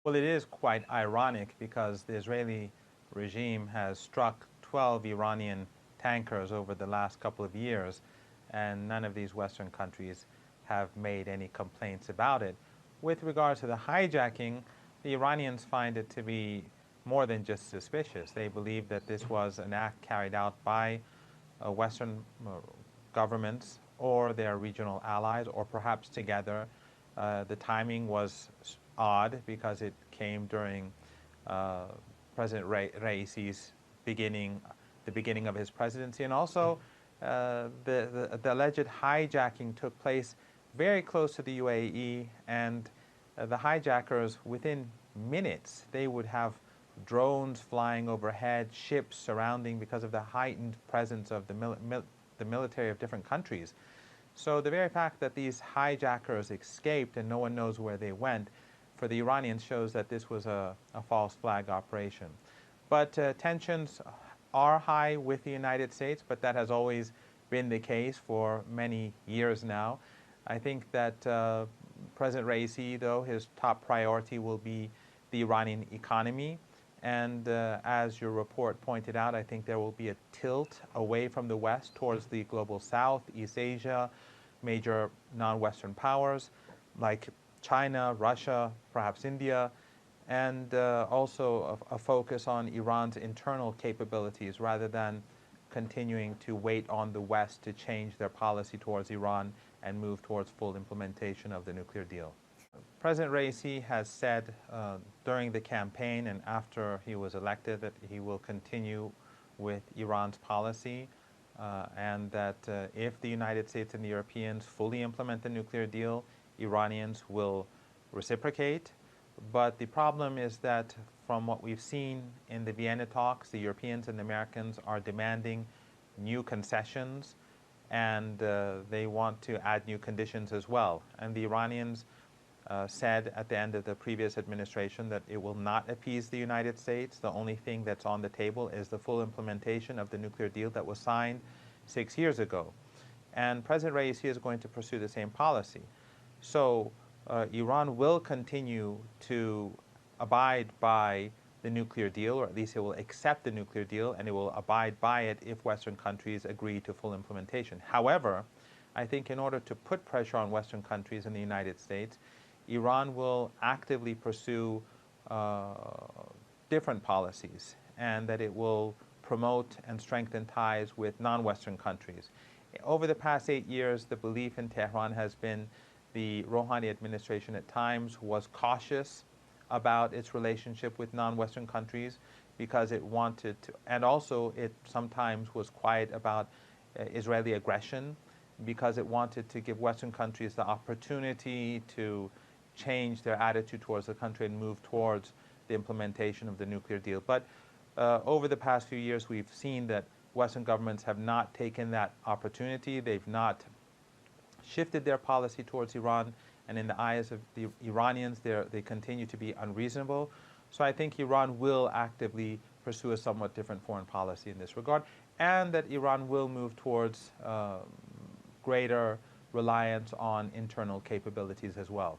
Well, it is quite ironic because the Israeli regime has struck 12 Iranian tankers over the last couple of years, and none of these Western countries have made any complaints about it. With regard to the hijacking, the Iranians find it to be more than just suspicious. They believe that this was an act carried out by Western governments or their regional allies, or perhaps together. The timing was odd because it came during President Raisi's the beginning of his presidency, and also the alleged hijacking took place very close to the UAE, and the hijackers, within minutes, they would have drones flying overhead, ships surrounding because of the heightened presence of the military of different countries. So the very fact that these hijackers escaped and no one knows where they went, for the Iranians shows that this was a false flag operation. But tensions are high with the United States, but that has always been the case for many years now. I think that President Raisi, though, his top priority will be the Iranian economy. And as your report pointed out, I think there will be a tilt away from the West towards the global South, East Asia, major non-Western powers like China, Russia, perhaps India, and also a focus on Iran's internal capabilities rather than continuing to wait on the West to change their policy towards Iran and move towards full implementation of the nuclear deal. President Raisi has said during the campaign and after he was elected that he will continue with Iran's policy and that if the United States and the Europeans fully implement the nuclear deal, Iranians will reciprocate. But the problem is that from what we've seen in the Vienna talks, the Europeans and the Americans are demanding new concessions, and they want to add new conditions as well. And the Iranians said at the end of the previous administration that it will not appease the United States. The only thing that's on the table is the full implementation of the nuclear deal that was signed 6 years ago. And President Raisi is going to pursue the same policy. So Iran will continue to abide by the nuclear deal, or at least it will accept the nuclear deal, and it will abide by it if Western countries agree to full implementation. However, I think in order to put pressure on Western countries and the United States, Iran will actively pursue different policies, and that it will promote and strengthen ties with non-Western countries. Over the past 8 years, the belief in Tehran has been the Rouhani administration at times was cautious about its relationship with non-Western countries because it wanted to, and also it sometimes was quiet about Israeli aggression because it wanted to give Western countries the opportunity to change their attitude towards the country and move towards the implementation of the nuclear deal. But over the past few years, we've seen that Western governments have not taken that opportunity. They've not shifted their policy towards Iran, and in the eyes of the Iranians, they continue to be unreasonable. So I think Iran will actively pursue a somewhat different foreign policy in this regard, and that Iran will move towards greater reliance on internal capabilities as well.